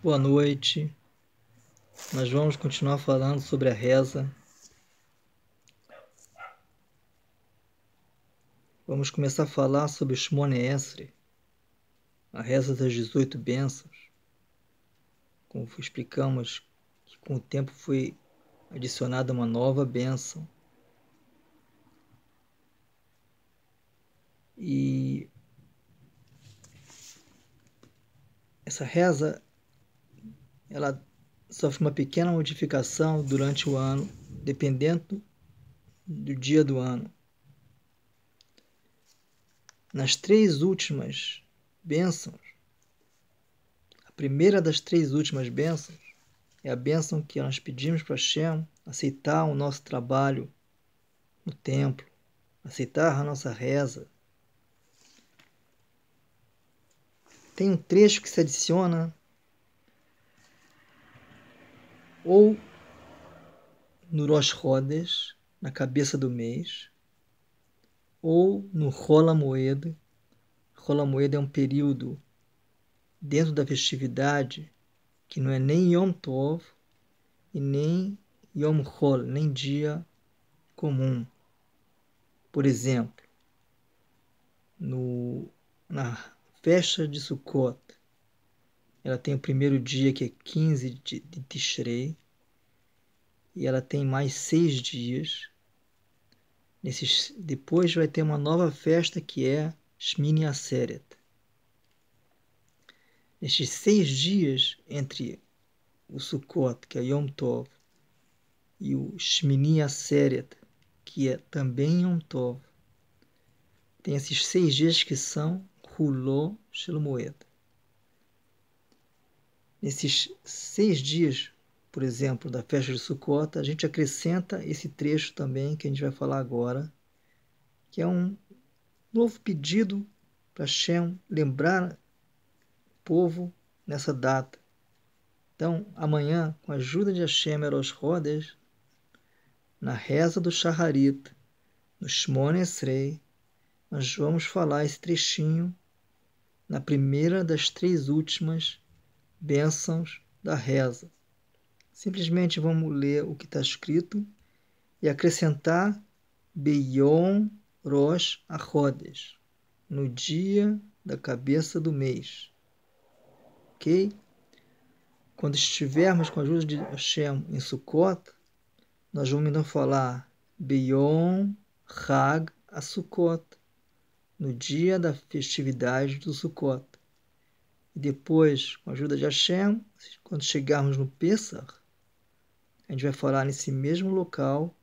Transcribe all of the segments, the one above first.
Boa noite. Nós vamos continuar falando sobre a reza. Vamos começar a falar sobre o Shmone Esrei, a reza das 18 bênçãos. Como explicamos, que com o tempo foi adicionada uma nova bênção. E essa reza, ela sofre uma pequena modificação durante o ano, dependendo do dia do ano. Nas três últimas bênçãos, a primeira das três últimas bênçãos é a bênção que nós pedimos para Hashem aceitar o nosso trabalho no templo, aceitar a nossa reza. Tem um trecho que se adiciona ou no Rosh Chodesh, na cabeça do mês, ou no Chol HaMoed. Chol HaMoed é um período dentro da festividade que não é nem Yom Tov e nem Yom Chol, nem dia comum. Por exemplo, na festa de Sukkot, ela tem o primeiro dia que é 15 de Tishrei e ela tem mais 6 dias. Depois vai ter uma nova festa que é Shmini Atzeret. Nestes 6 dias entre o Sukkot, que é Yom Tov, e o Shmini Atzeret, que é também Yom Tov, tem esses 6 dias que são Huló Shel Moed. Nesses 6 dias, por exemplo, da festa de Sukkot, a gente acrescenta esse trecho também que a gente vai falar agora, que é um novo pedido para Hashem lembrar o povo nessa data. Então, amanhã, com a ajuda de Hashem Rosh Chodesh, na reza do Shacharit, no Shmone Esrei, nós vamos falar esse trechinho na primeira das três últimas bênçãos da reza. Simplesmente vamos ler o que está escrito e acrescentar Beyom Rosh HaChodesh, no dia da cabeça do mês. Ok? Quando estivermos com a ajuda de Hashem em Sukkot, nós vamos então falar Beyom Chag HaSukkot, no dia da festividade do Sukkot. E depois, com a ajuda de Hashem, quando chegarmos no Pesach, a gente vai falar nesse mesmo local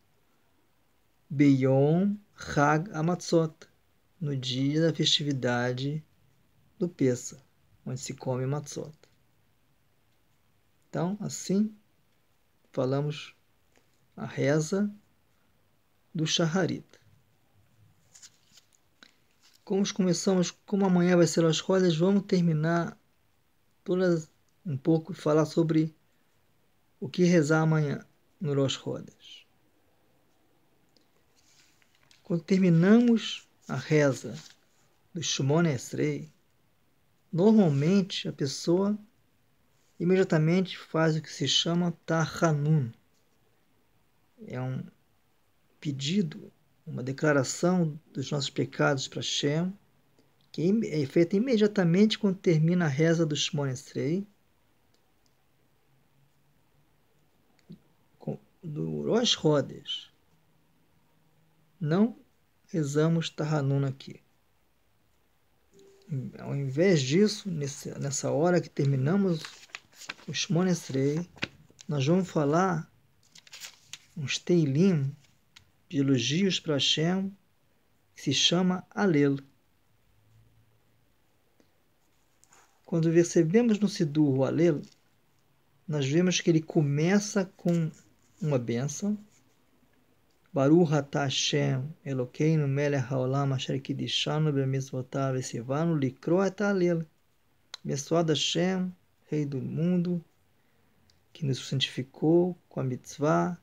Beyom Chag HaMatzot, no dia da festividade do Pesach, onde se come matzot. Então, assim, falamos a reza do Shacharit. Como amanhã vai ser as rodas, vamos terminar um pouco e falar sobre o que rezar amanhã no Rosh Chodesh. Quando terminamos a reza do Shmone Esrei, normalmente a pessoa imediatamente faz o que se chama Tachanun. É um pedido, uma declaração dos nossos pecados para Hashem, que é feita imediatamente quando termina a reza do Shmone Esrei. Do Rosh Chodesh, não rezamos Tachanun aqui. Ao invés disso, nessa hora que terminamos o Shmone Esrei, nós vamos falar uns Teilim de elogios para Hashem, que se chama Alel. Quando recebemos no Sidur o Alel, nós vemos que ele começa com uma bênção. Baruch atah Hashem Elokeinu melech haolam asher kiddushanu b'mitzvotav v'tzivanu likro et Alel. Abençoado Hashem, Rei do mundo, que nos santificou com a mitzvah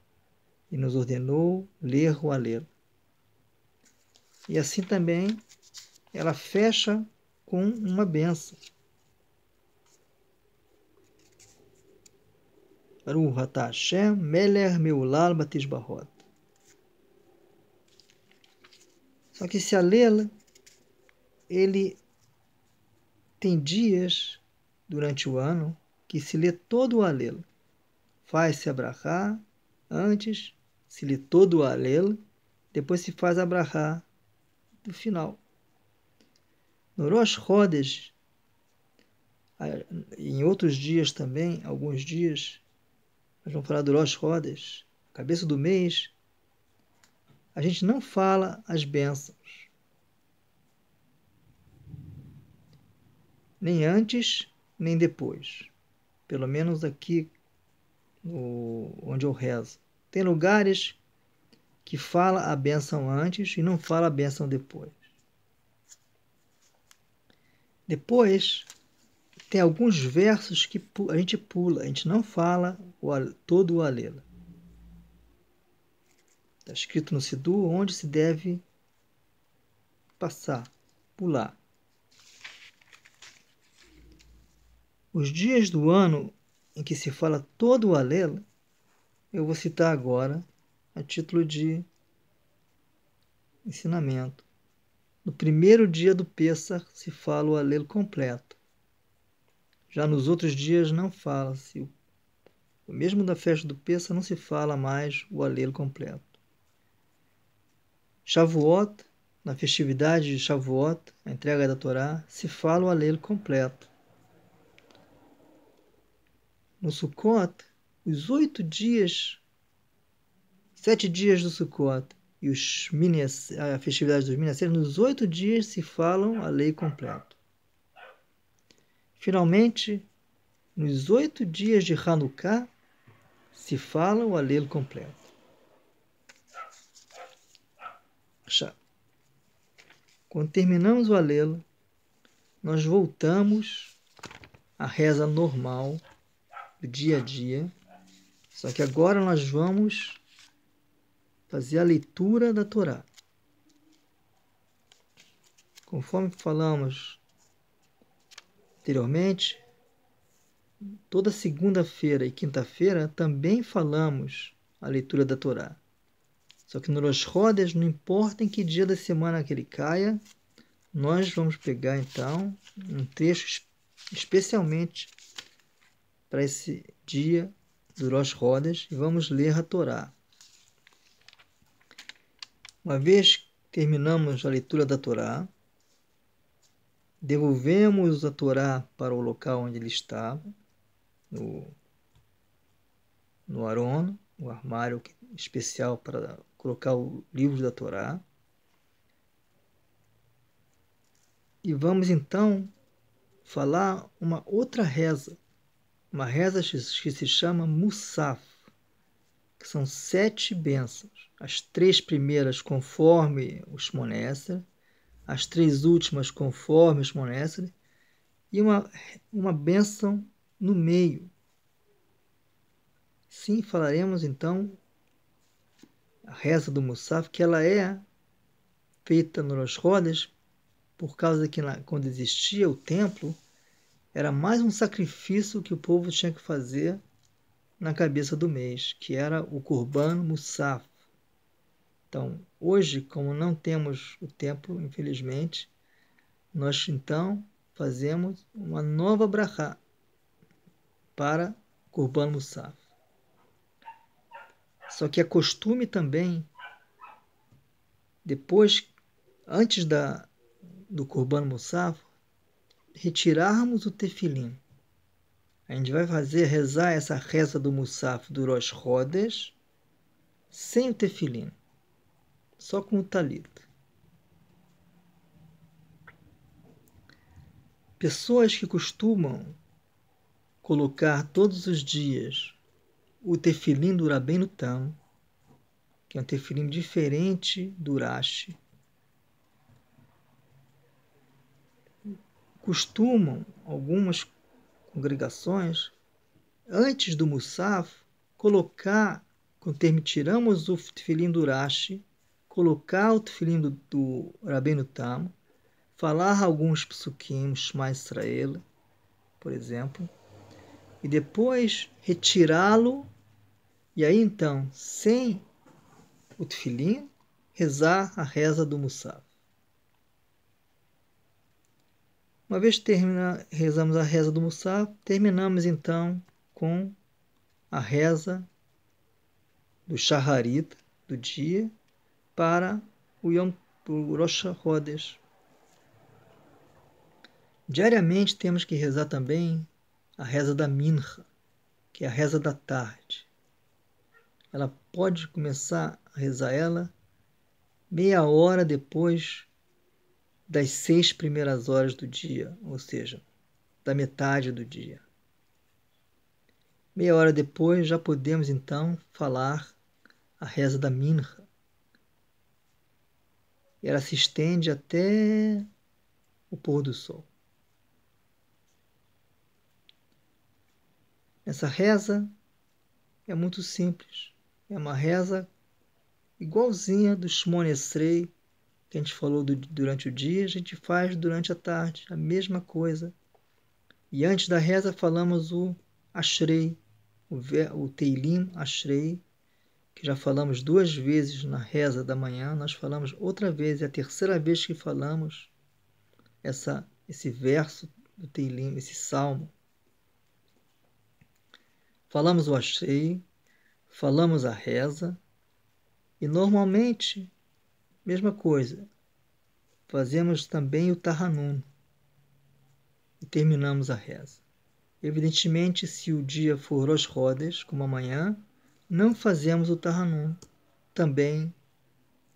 e nos ordenou ler o Alel. E assim também ela fecha com uma bênção. Baruch atah Hashem, Melech meulal batishbahot. Só que esse alelo, ele tem dias durante o ano que se lê todo o alelo. Faz-se a brachá antes, se lê todo o alelo, depois se faz a brachá do final. No Rosh Chodesh, em outros dias também, alguns dias, nós vamos falar do Rosh Chodesh, cabeça do mês, a gente não fala as bênçãos. Nem antes, nem depois. Pelo menos aqui onde eu rezo. Tem lugares que fala a bênção antes e não fala a bênção depois. Depois, tem alguns versos que a gente pula, a gente não fala todo o alelo. Está escrito no Sidur onde se deve passar, pular. Os dias do ano em que se fala todo o alelo, eu vou citar agora a título de ensinamento. No primeiro dia do Pêssar se fala o alelo completo. Já nos outros dias não fala-se. Mesmo da festa do Pêssar não se fala mais o alelo completo. Shavuot, na festividade de Shavuot, a entrega da Torá, se fala o alelo completo. No Sukkot, os 8 dias, 7 dias do Sukkot e a festividade dos Minasser, nos 8 dias se falam a lei completa. Finalmente, nos 8 dias de Hanukkah, se fala o alelo completo. Quando terminamos o alelo, nós voltamos à reza normal do dia a dia, só que agora nós vamos fazer a leitura da Torá. Conforme falamos anteriormente, toda segunda-feira e quinta-feira também falamos a leitura da Torá. Só que no Rosh Chodesh, não importa em que dia da semana que ele caia, nós vamos pegar então um trecho especialmente para esse dia do Rosh Chodesh e vamos ler a Torá. Uma vez que terminamos a leitura da Torá, devolvemos a Torá para o local onde ele estava, no Aron, o armário especial para colocar o livro da Torá. E vamos então falar uma outra reza, uma reza que se chama Musaf, que são 7 bênçãos. As 3 primeiras conforme o Shmona Esrei, as 3 últimas conforme o Shmona Esrei, e uma bênção no meio. Sim, falaremos então a reza do Musaf, que ela é feita no Rosh Chodesh, por causa que quando existia o templo, era mais um sacrifício que o povo tinha que fazer na cabeça do mês, que era o Kurban Musaf. Então, hoje, como não temos o templo, infelizmente, nós então fazemos uma nova brachá para Kurban Musaf. Só que é costume também, antes do Kurban Musaf, retirarmos o tefilim. A gente vai rezar essa reza do Musaf do Rosh Chodesh sem o tefilim, só com o talit. Pessoas que costumam colocar todos os dias o tefilim do Rabbeinu Tam, que é um tefilim diferente do Rashi, costumam, algumas congregações, antes do Musaf, colocar, quando tiramos o tefilim do Rashi, colocar o tefilim do Rabbeinu Tam, falar alguns psukim, Shema Israel, por exemplo, e depois retirá-lo, e aí então, sem o tefilim, rezar a reza do Musaf. Uma vez rezamos a reza do Musaf, terminamos então com a reza do Shaharit do dia para o Rosh Chodesh. Diariamente temos que rezar também a reza da Mincha, que é a reza da tarde. Ela pode começar a rezar ela meia hora depois das 6 primeiras horas do dia, ou seja, da metade do dia. Meia hora depois já podemos então falar a reza da Mincha. E ela se estende até o pôr do sol. Essa reza é muito simples. É uma reza igualzinha do Shmone Esrei, que a gente falou durante o dia, a gente faz durante a tarde, a mesma coisa. E antes da reza falamos o Ashrei, o Teilim Ashrei, que já falamos 2 vezes na reza da manhã, nós falamos outra vez, é a terceira vez que falamos esse verso do Teilim, esse salmo. Falamos o Ashrei, falamos a reza, e normalmente, mesma coisa, fazemos também o Tahanun e terminamos a reza. Evidentemente, se o dia for Rosh Chodesh, como amanhã, não fazemos o Tahanun. Também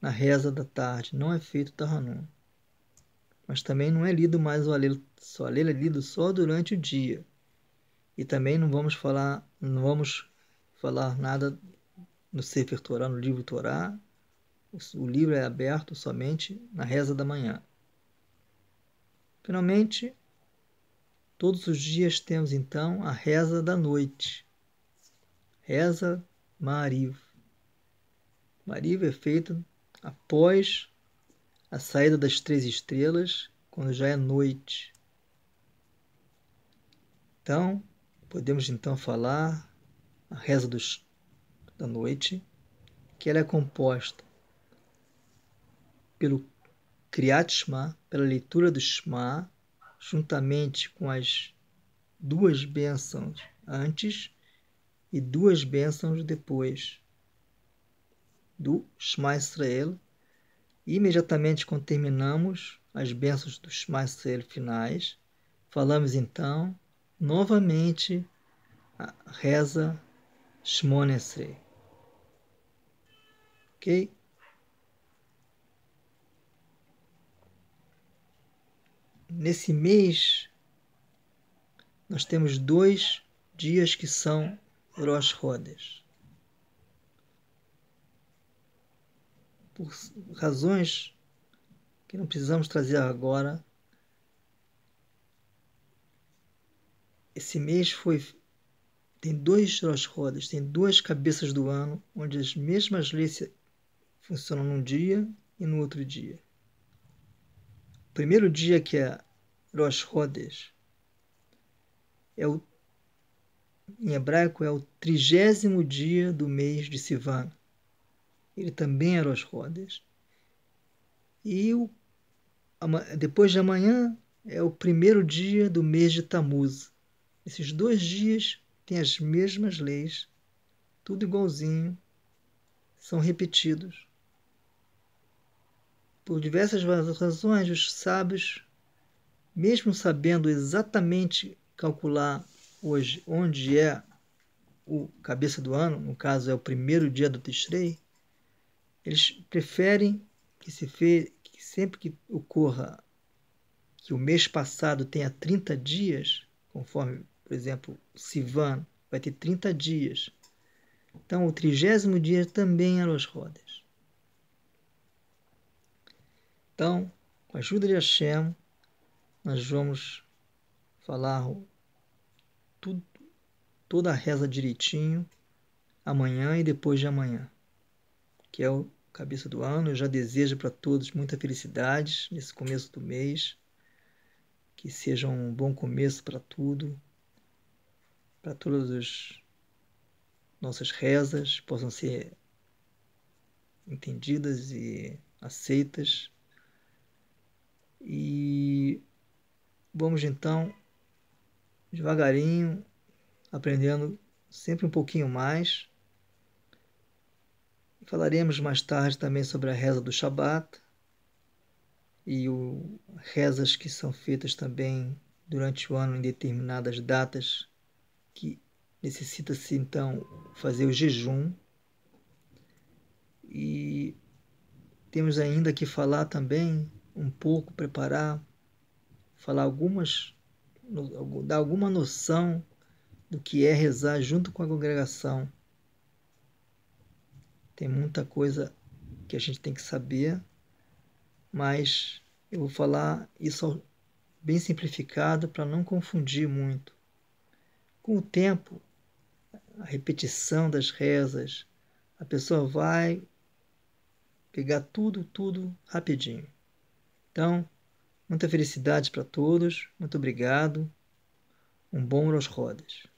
na reza da tarde não é feito o Tahanun. Mas também não é lido mais o Alel. O Alel é lido só durante o dia. E também não vamos falar nada no Sefer Torah, no livro Torah. O livro é aberto somente na reza da manhã. Finalmente, todos os dias temos então a reza da noite. Reza Ma'ariv. Ma'ariv é feita após a saída das 3 estrelas, quando já é noite. Então, podemos então falar a reza da noite, que ela é composta pelo Kriyat Shema, pela leitura do Shema, juntamente com as 2 bênçãos antes e 2 bênçãos depois do Shema Israel. E imediatamente quando terminamos as bênçãos do Shema Israel finais, falamos então novamente a reza Shmone Esrei. Ok? Nesse mês, nós temos 2 dias que são Rosh Chodesh. Por razões que não precisamos trazer agora, esse mês tem 2 Rosh Chodesh, tem 2 cabeças do ano, onde as mesmas leis funcionam num dia e no outro dia. O primeiro dia, que é Rosh Chodesh, em hebraico é o 30º dia do mês de Sivan. Ele também é Rosh Chodesh. E depois de amanhã é o primeiro dia do mês de Tammuz. Esses 2 dias têm as mesmas leis, tudo igualzinho, são repetidos. Por diversas razões, os sábios, mesmo sabendo exatamente calcular hoje onde é o cabeça do ano, no caso é o primeiro dia do Tishrei, eles preferem que sempre que ocorra que o mês passado tenha 30 dias, conforme, por exemplo, Sivan vai ter 30 dias. Então, o 30º dia também é Rosh Chodesh. Então, com a ajuda de Hashem, nós vamos falar toda a reza direitinho amanhã e depois de amanhã, que é o cabeça do ano. Eu já desejo para todos muita felicidade nesse começo do mês, que seja um bom começo para tudo, para todas as nossas rezas possam ser entendidas e aceitas. E vamos então, devagarinho, aprendendo sempre um pouquinho mais. Falaremos mais tarde também sobre a reza do Shabat e rezas que são feitas também durante o ano em determinadas datas que necessita-se então fazer o jejum. E temos ainda que falar também um pouco, falar dar alguma noção do que é rezar junto com a congregação. Tem muita coisa que a gente tem que saber, mas eu vou falar isso bem simplificado para não confundir muito. Com o tempo, a repetição das rezas, a pessoa vai pegar tudo rapidinho. Então, muita felicidade para todos, muito obrigado, um bom Rosh Chodesh.